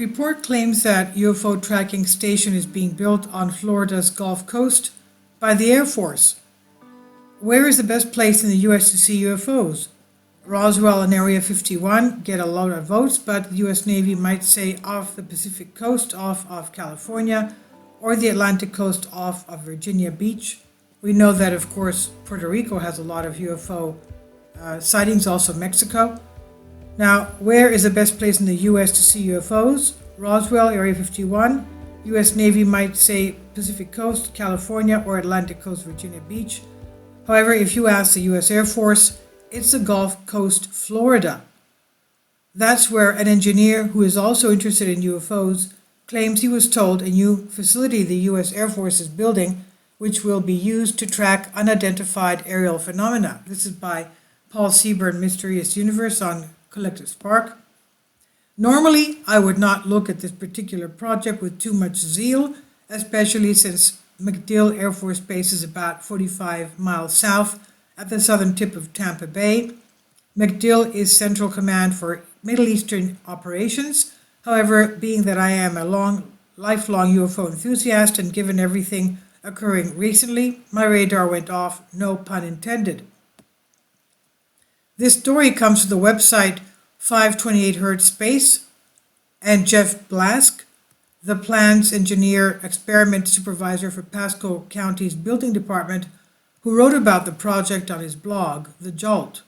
Report claims that UFO tracking station is being built on Florida's Gulf Coast by the Air Force. Where is the best place in the U.S. to see UFOs? Roswell and Area 51 get a lot of votes, but the U.S. Navy might say off the Pacific coast, off of California, or the Atlantic coast off of Virginia Beach. We know that, of course, Puerto Rico has a lot of UFO sightings, also Mexico. Now, where is the best place in the U.S. to see UFOs? Roswell, Area 51. U.S. Navy might say Pacific Coast, California, or Atlantic Coast, Virginia Beach. However, if you ask the U.S. Air Force, it's the Gulf Coast, Florida. That's where an engineer who is also interested in UFOs claims he was told a new facility the U.S. Air Force is building, which will be used to track unidentified aerial phenomena. This is by Paul Seaburn, Mysterious Universe on Collective Spark. Normally, I would not look at this particular project with too much zeal, especially since MacDill Air Force Base is about 45 miles south at the southern tip of Tampa Bay. MacDill is Central Command for Middle Eastern operations. However, being that I am a lifelong UFO enthusiast and given everything occurring recently, my radar went off, no pun intended. This story comes from the website 528 Hertz Space, and Jeff Blask, the plans engineer experiment supervisor for Pasco County's building department, who wrote about the project on his blog, The Jolt.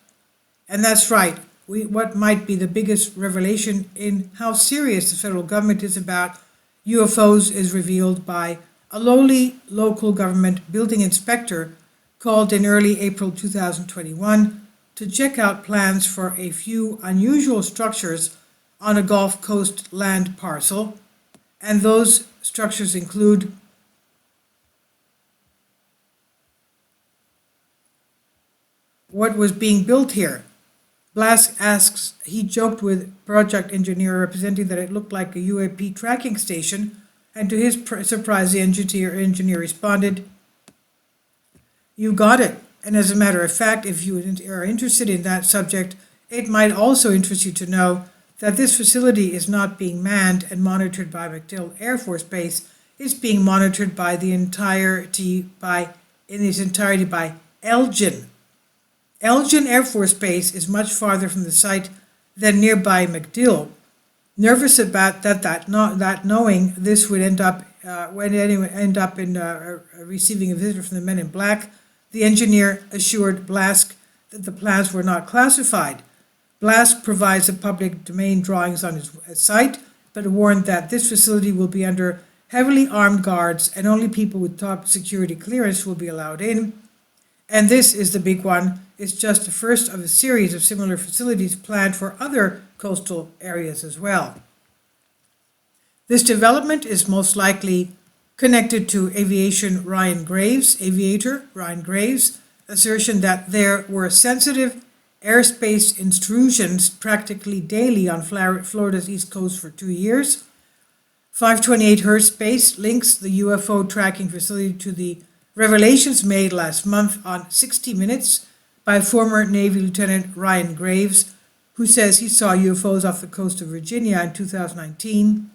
And that's right, what might be the biggest revelation in how serious the federal government is about UFOs is revealed by a lowly local government building inspector called in early April 2021 to check out plans for a few unusual structures on a Gulf Coast land parcel, and those structures include what was being built here. Blask asks, he joked with project engineer representing that it looked like a UAP tracking station, and to his surprise, the engineer responded, "You got it. And as a matter of fact, if you are interested in that subject, it might also interest you to know that this facility is not being manned and monitored by MacDill Air Force Base. It's being monitored by in its entirety by Elgin. Elgin Air Force Base is much farther from the site than nearby MacDill. Nervous about that knowing this would end up receiving a visitor from the Men in Black, the engineer assured Blask that the plans were not classified. Blask provides the public domain drawings on his site, but warned that this facility will be under heavily armed guards and only people with top security clearance will be allowed in. And this is the big one. It's just the first of a series of similar facilities planned for other coastal areas as well. This development is most likely connected to aviator Ryan Graves' assertion that there were sensitive airspace intrusions practically daily on Florida's East Coast for 2 years. 528 Hertz Space links the UFO tracking facility to the revelations made last month on 60 Minutes by former Navy Lieutenant Ryan Graves, who says he saw UFOs off the coast of Virginia in 2019,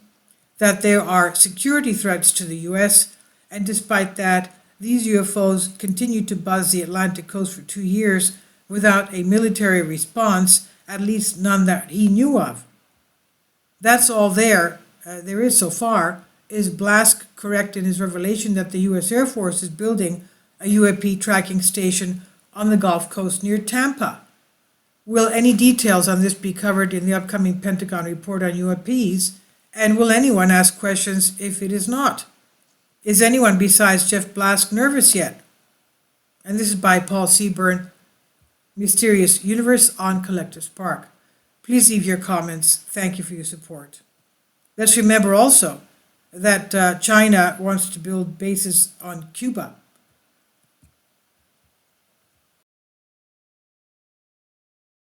that there are security threats to the U.S., and despite that, these UFOs continued to buzz the Atlantic coast for 2 years without a military response, at least none that he knew of. That's all there is so far. Is Blask correct in his revelation that the U.S. Air Force is building a UAP tracking station on the Gulf Coast near Tampa? Will any details on this be covered in the upcoming Pentagon report on UAPs? And will anyone ask questions if it is not? Is anyone besides Jeff Blask nervous yet? And this is by Paul Seaburn, Mysterious Universe on Collective Spark. Please leave your comments. Thank you for your support. Let's remember also that China wants to build bases on Cuba.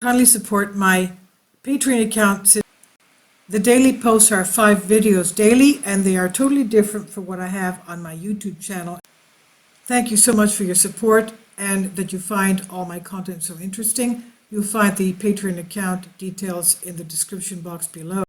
Kindly support my Patreon account. The daily posts are 5 videos daily, and they are totally different from what I have on my YouTube channel. Thank you so much for your support and that you find all my content so interesting. You'll find the Patreon account details in the description box below.